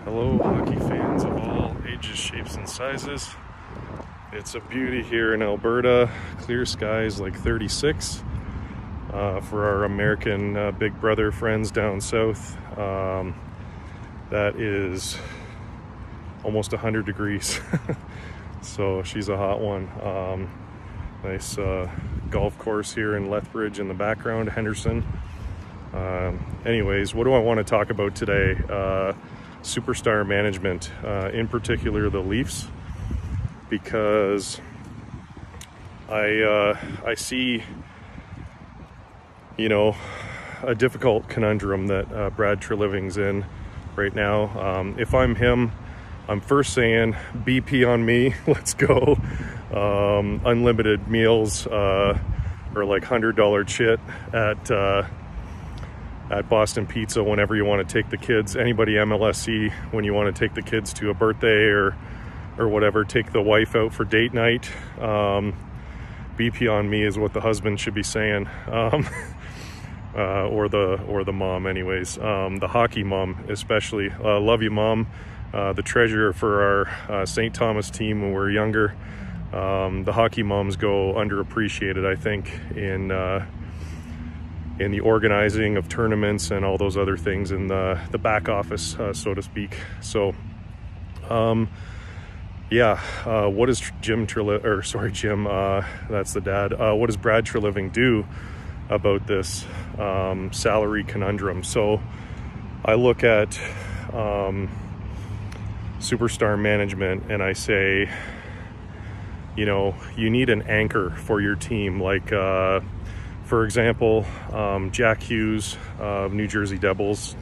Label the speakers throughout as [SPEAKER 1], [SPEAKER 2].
[SPEAKER 1] Hello, hockey fans of all ages, shapes, and sizes. It's a beauty here in Alberta. Clear skies like 36. For our American Big Brother friends down south, that is almost 100 degrees. So she's a hot one. Nice golf course here in Lethbridge in the background, Henderson. Anyways, what do I want to talk about today? Superstar management, in particular the Leafs, because I see, a difficult conundrum that Brad Treliving's in right now. If I'm him, I'm first saying BP on me, let's go. Unlimited meals, or like $100 chit at Boston Pizza whenever you want to take the kids. Anybody MLSC, when you want to take the kids to a birthday or whatever, take the wife out for date night. BP on me is what the husband should be saying, or the mom, anyways. The hockey mom especially. Love you, Mom. The treasurer for our St. Thomas team when we were younger. The hockey moms go underappreciated, I think, in the organizing of tournaments and all those other things in the back office, so to speak. So, what does Jim, that's the dad. What does Brad Treliving do about this salary conundrum? So I look at superstar management and I say, you need an anchor for your team. Like, for example, Jack Hughes of New Jersey Devils,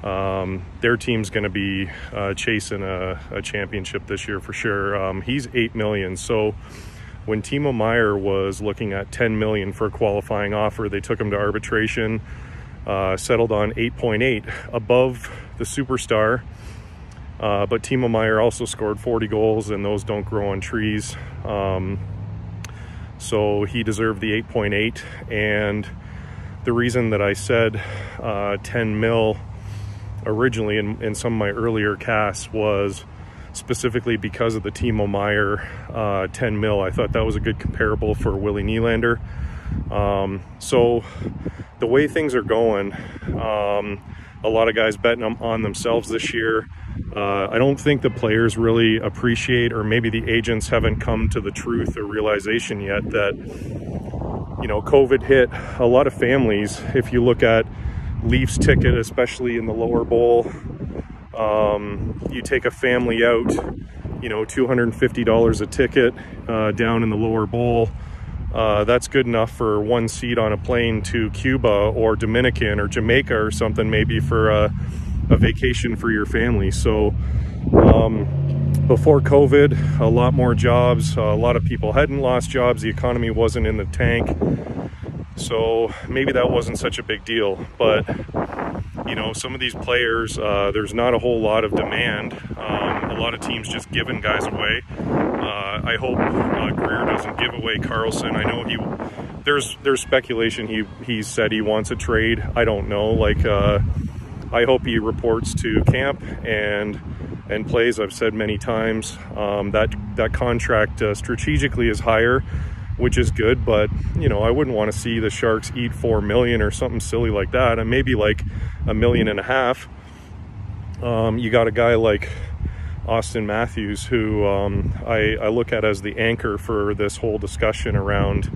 [SPEAKER 1] their team's going to be chasing a championship this year for sure. He's $8 million. So when Timo Meier was looking at $10 million for a qualifying offer, they took him to arbitration, settled on 8.8, above the superstar. But Timo Meier also scored 40 goals, and those don't grow on trees. So he deserved the 8.8. And the reason that I said 10 mil originally in some of my earlier casts was specifically because of the Timo Meier 10 mil. I thought that was a good comparable for Willie Nylander. So the way things are going, a lot of guys betting on themselves this year. I don't think the players really appreciate, or maybe the agents haven't come to the truth or realization yet that, COVID hit a lot of families. If you look at Leafs ticket, especially in the lower bowl, you take a family out, $250 a ticket down in the lower bowl. That's good enough for one seat on a plane to Cuba or Dominican or Jamaica or something, maybe for a vacation for your family. So before COVID, a lot more jobs. A lot of people hadn't lost jobs. The economy wasn't in the tank. So maybe that wasn't such a big deal. But, some of these players, there's not a whole lot of demand. A lot of teams just giving guys away. I hope Greer doesn't give away Carlson. I know there's speculation he said he wants a trade. I don't know. I hope he reports to camp and plays. I've said many times that contract strategically is higher, which is good, but I wouldn't want to see the Sharks eat $4 million or something silly like that, and maybe like $1.5 million. You got a guy like Austin Matthews, who I look at as the anchor for this whole discussion around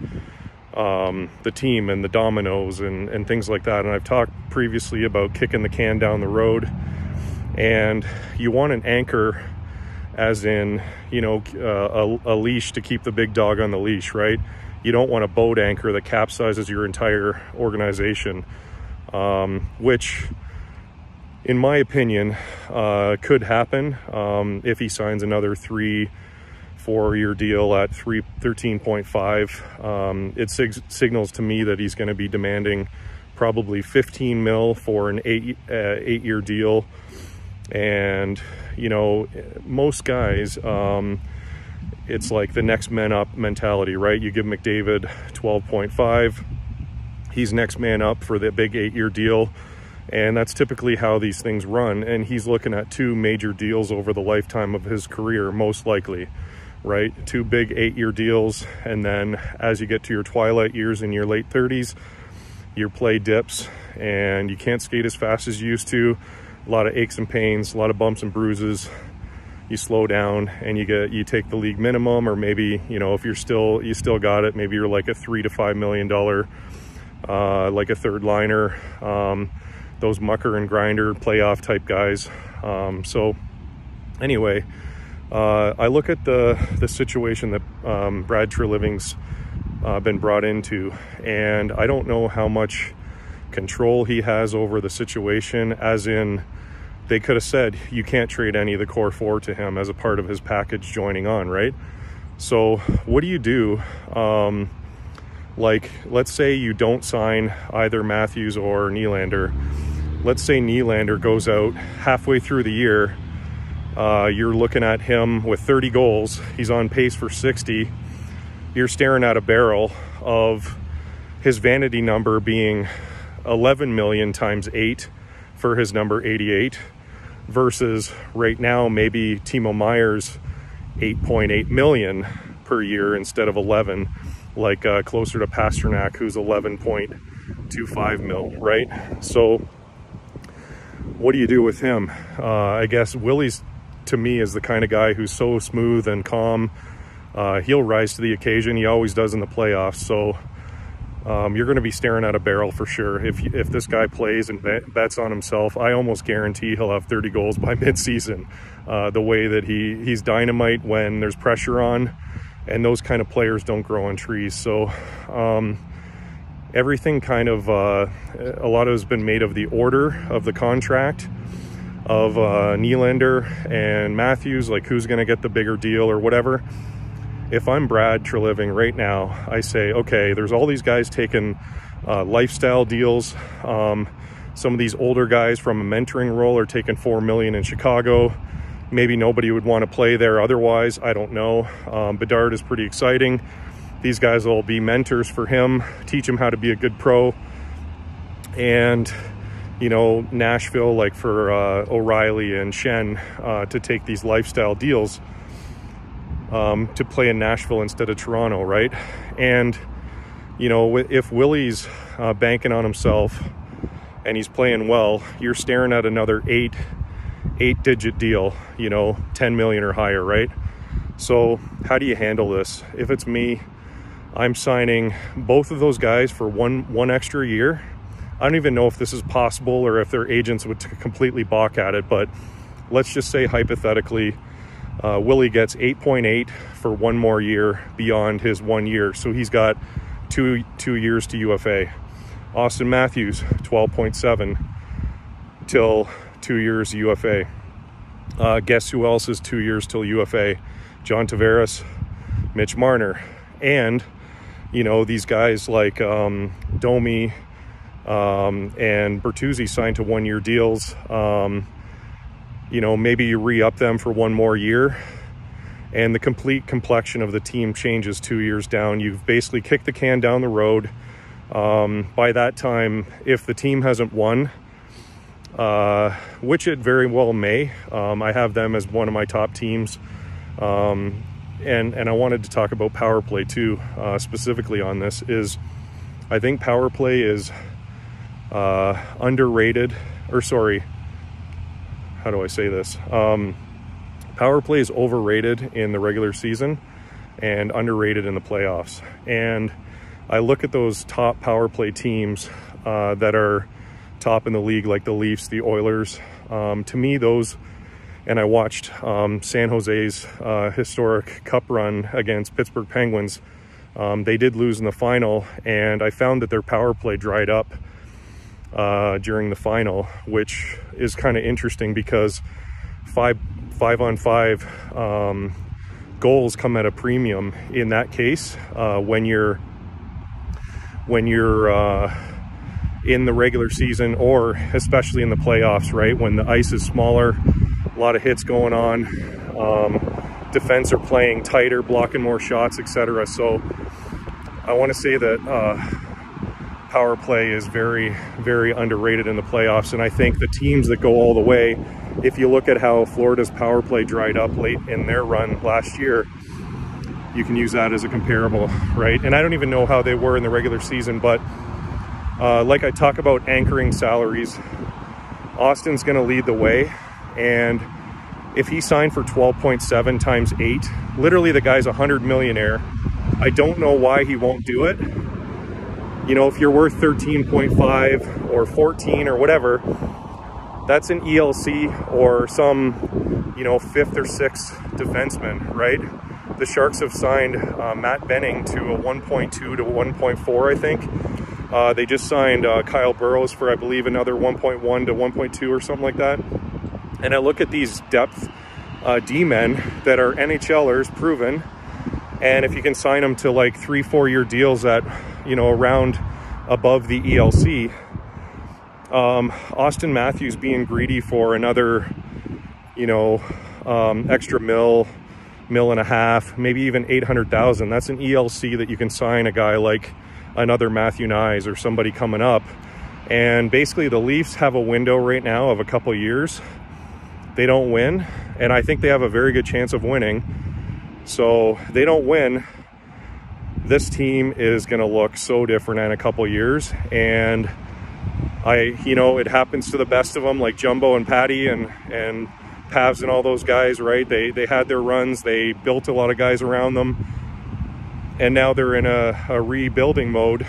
[SPEAKER 1] the team and the dominoes and things like that. And I've talked previously about kicking the can down the road, and you want an anchor as in, a leash to keep the big dog on the leash, right? You don't want a boat anchor that capsizes your entire organization, which in my opinion could happen if he signs another 3-4-year deal at 13.5. It signals to me that he's going to be demanding probably 15 mil for an eight-year deal. And most guys, it's like the next man up mentality, right? You give McDavid 12.5, he's next man up for the big 8-year deal. And that's typically how these things run. And he's looking at 2 major deals over the lifetime of his career, most likely, right? 2 big 8-year deals. And then as you get to your twilight years in your late 30s, your play dips and you can't skate as fast as you used to. A lot of aches and pains, a lot of bumps and bruises. You slow down and you take the league minimum, or maybe, you know, if you still got it, maybe you're like a $3 to $5 million, like a third liner, those mucker and grinder playoff type guys. So anyway, I look at the situation that Brad Treliving's been brought into, and I don't know how much control he has over the situation, as in, they could have said, you can't trade any of the core 4 to him as a part of his package joining on, right? So what do you do? Like, let's say you don't sign either Matthews or Nylander. Let's say Nylander goes out halfway through the year. You're looking at him with 30 goals. He's on pace for 60. You're staring at a barrel of his vanity number being 11 million times 8 for his number 88. Versus right now, maybe Timo Meier's 8.8 million per year instead of 11, like closer to Pasternak, who's 11.25 mil, right? So what do you do with him? I guess Willie's, to me, is the kind of guy who's so smooth and calm. He'll rise to the occasion. He always does in the playoffs. So you're going to be staring at a barrel for sure. If this guy plays and bets on himself, I almost guarantee he'll have 30 goals by midseason. The way that he's dynamite when there's pressure on, and those kind of players don't grow on trees. So everything kind of, a lot of it has been made of the order of the contract of Nylander and Matthews, like who's going to get the bigger deal or whatever. If I'm Brad Treliving right now, I say, okay, there's all these guys taking lifestyle deals. Some of these older guys from a mentoring role are taking $4 million in Chicago. Maybe nobody would want to play there otherwise. I don't know. Bedard is pretty exciting. These guys will be mentors for him, teach him how to be a good pro. And, you know, Nashville, like for O'Reilly and Shen, to take these lifestyle deals. To play in Nashville instead of Toronto, right? And, you know, if Willie's banking on himself and he's playing well, you're staring at another eight-digit deal, you know, 10 million or higher, right? So how do you handle this? If it's me, I'm signing both of those guys for one extra year. I don't even know if this is possible or if their agents would completely balk at it, but let's just say hypothetically, Willie gets 8.8 for 1 more year beyond his 1 year. So he's got two years to UFA. Austin Matthews, 12.7 till 2 years UFA. Guess who else is 2 years till UFA? John Tavares, Mitch Marner. And, you know, these guys like Domi and Bertuzzi signed to 1 year deals. You know, maybe you re-up them for 1 more year and the complete complexion of the team changes 2 years down. You've basically kicked the can down the road. By that time, if the team hasn't won, which it very well may, I have them as one of my top teams. And I wanted to talk about power play too, specifically on this, is I think power play is underrated, or sorry, how do I say this? Power play is overrated in the regular season and underrated in the playoffs. And I look at those top power play teams that are top in the league, like the Leafs, the Oilers. To me, those, and I watched San Jose's historic cup run against Pittsburgh Penguins. They did lose in the final, and I found that their power play dried up during the final, which is kind of interesting because five on five goals come at a premium in that case when you're in the regular season, or especially in the playoffs, right? When the ice is smaller, a lot of hits going on, defense are playing tighter, blocking more shots, etc. So I want to say that power play is very, very underrated in the playoffs. And I think the teams that go all the way, if you look at how Florida's power play dried up late in their run last year, you can use that as a comparable, right? And I don't even know how they were in the regular season, but like I talk about anchoring salaries, Austin's going to lead the way. And if he signed for 12.7 times 8, literally the guy's a 100 millionaire. I don't know why he won't do it. You know, if you're worth 13.5 or 14 or whatever, that's an ELC or some, you know, 5th or 6th defenseman, right? The Sharks have signed Matt Benning to a 1.2 to 1.4, I think. They just signed Kyle Burrows for, I believe, another 1.1 to 1.2 or something like that. And I look at these depth D-men that are NHLers, proven, and if you can sign them to like 3-4 year deals at, you know, around above the ELC, Austin Matthews being greedy for another, you know, extra mill and a half, maybe even 800,000, that's an ELC that you can sign a guy like another Matthew Nyes or somebody coming up. And basically the Leafs have a window right now of a couple years. They don't win, and I think they have a very good chance of winning. So they don't win, this team is going to look so different in a couple years. And you know, it happens to the best of them, like Jumbo and Patty and Pavs and all those guys, right? They had their runs, they built a lot of guys around them, and now they're in a rebuilding mode.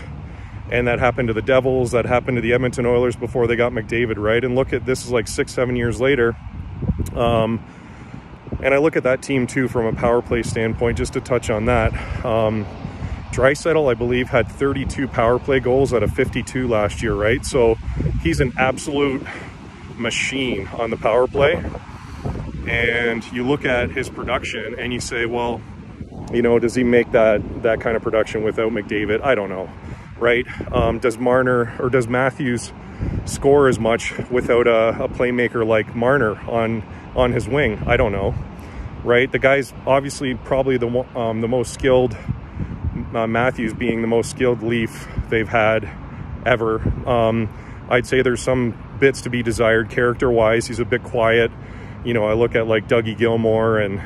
[SPEAKER 1] And that happened to the Devils, that happened to the Edmonton Oilers before they got McDavid, right? And look at this, is like 6-7 years later. And I look at that team too from a power play standpoint, just to touch on that. Draisaitl, I believe, had 32 power play goals out of 52 last year, right? So he's an absolute machine on the power play. And you look at his production and you say, well, you know, does he make that kind of production without McDavid? I don't know, right? Does Marner or does Matthews score as much without a playmaker like Marner on his wing? I don't know, right? The guy's obviously probably the most skilled, Matthews being the most skilled Leaf they've had ever. I'd say there's some bits to be desired character-wise. He's a bit quiet. You know, I look at like Dougie Gilmour and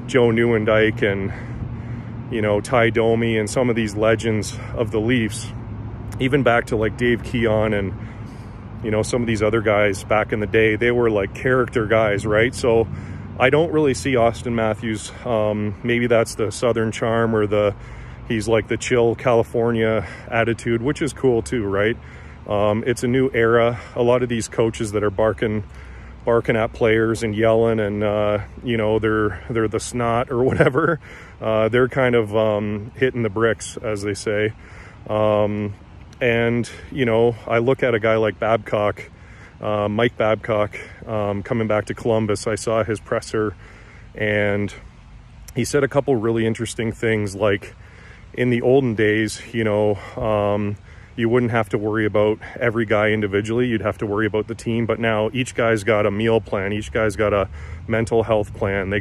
[SPEAKER 1] Joe Nieuwendyk and, you know, Ty Domi and some of these legends of the Leafs, even back to like Dave Keon and, you know, some of these other guys back in the day, they were like character guys, right? So I don't really see Austin Matthews. Maybe that's the Southern charm, or he's like the chill California attitude, which is cool too, right? It's a new era. A lot of these coaches that are barking at players and yelling and, you know, they're the snot or whatever. They're kind of hitting the bricks, as they say. And, you know, I look at a guy like Babcock, Mike Babcock, coming back to Columbus. I saw his presser and he said a couple really interesting things, like in the olden days, you know, you wouldn't have to worry about every guy individually. You'd have to worry about the team. But now each guy's got a meal plan. Each guy's got a mental health plan.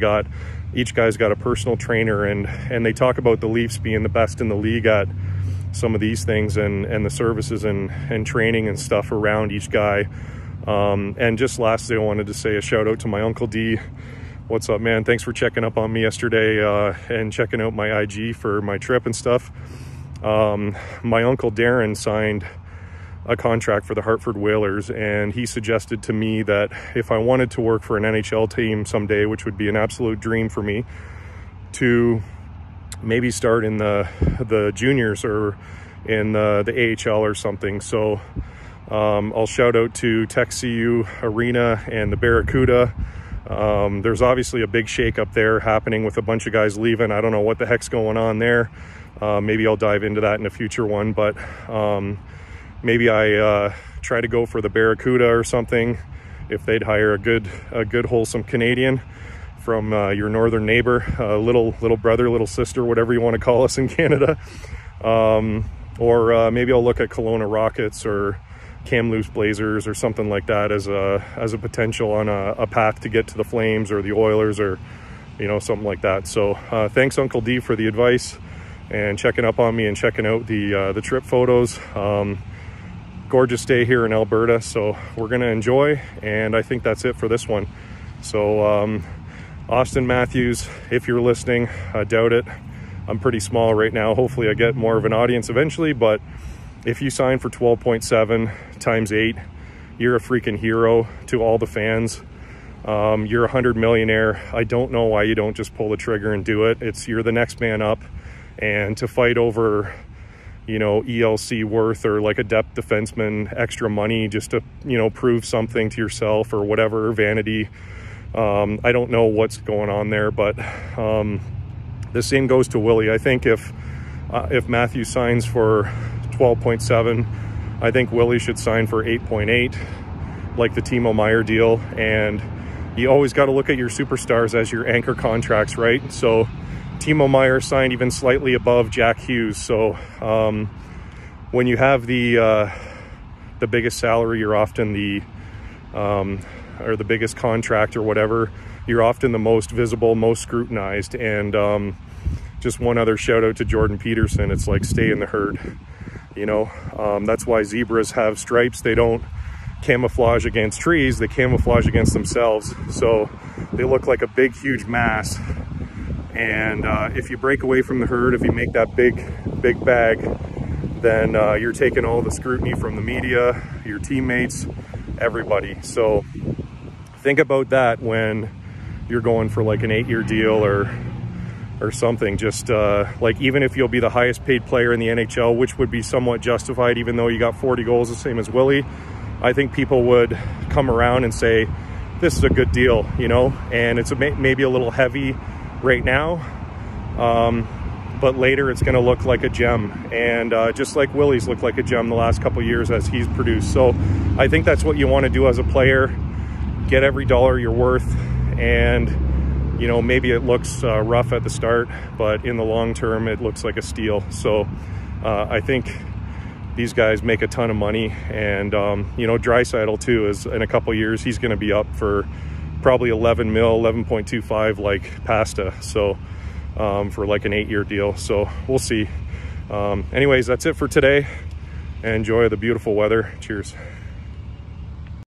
[SPEAKER 1] Each guy's got a personal trainer. And they talk about the Leafs being the best in the league at some of these things and the services and training and stuff around each guy. And just lastly, I wanted to say a shout out to my Uncle D. What's up, man? Thanks for checking up on me yesterday and checking out my IG for my trip and stuff. My uncle Darren signed a contract for the Hartford Whalers, and he suggested to me that if I wanted to work for an NHL team someday, which would be an absolute dream for me, to maybe start in the juniors or in the AHL or something. So I'll shout out to Tech CU Arena and the Barracuda. There's obviously a big shake-up there happening with a bunch of guys leaving. I don't know what the heck's going on there. Maybe I'll dive into that in a future one, but maybe I try to go for the Barracuda or something if they'd hire a good wholesome Canadian from your northern neighbor, little brother, little sister, whatever you want to call us in Canada. Or maybe I'll look at Kelowna Rockets or Kamloops Blazers or something like that as a potential on a path to get to the Flames or the Oilers or, you know, something like that. So thanks, Uncle D, for the advice. and checking up on me and checking out the trip photos. Gorgeous day here in Alberta, so we're gonna enjoy, and I think that's it for this one. So Austin Matthews, if you're listening, I doubt it. I'm pretty small right now. Hopefully I get more of an audience eventually, but if you sign for 12.7 times 8, you're a freaking hero to all the fans. You're a 100 millionaire. I don't know why you don't just pull the trigger and do it. You're the next man up, and to fight over, you know, ELC worth or like a depth defenseman extra money just to, you know, prove something to yourself or whatever, vanity. I don't know what's going on there, but the same goes to Willie. I think if Matthew signs for 12.7, I think Willie should sign for 8.8, like the Timo Meier deal. And you always got to look at your superstars as your anchor contracts, right? So Timo Meier signed even slightly above Jack Hughes. So when you have the biggest salary, you're often or the biggest contract or whatever, you're often the most visible, most scrutinized. And just one other shout out to Jordan Peterson. It's like, stay in the herd, you know. That's why zebras have stripes. They don't camouflage against trees, they camouflage against themselves. So they look like a big, huge mass. And if you break away from the herd, if you make that big bag, then you're taking all the scrutiny from the media, your teammates, everybody. So think about that when you're going for like an 8-year deal or something. Just like, even if you'll be the highest paid player in the NHL, which would be somewhat justified, even though you got 40 goals, the same as Willie, I think people would come around and say, this is a good deal, you know. And it's maybe a little heavy right now, but later it's going to look like a gem. And just like Willie's looked like a gem the last couple of years as he's produced. So I think that's what you want to do as a player. Get every dollar you're worth. And, you know, maybe it looks rough at the start, but in the long term it looks like a steal. So I think these guys make a ton of money. And you know, Draisaitl too, is in a couple of years he's going to be up for probably 11 mil, 11.25 like Pasta. So for like an 8-year deal. So we'll see. Anyways, that's it for today. Enjoy the beautiful weather. Cheers.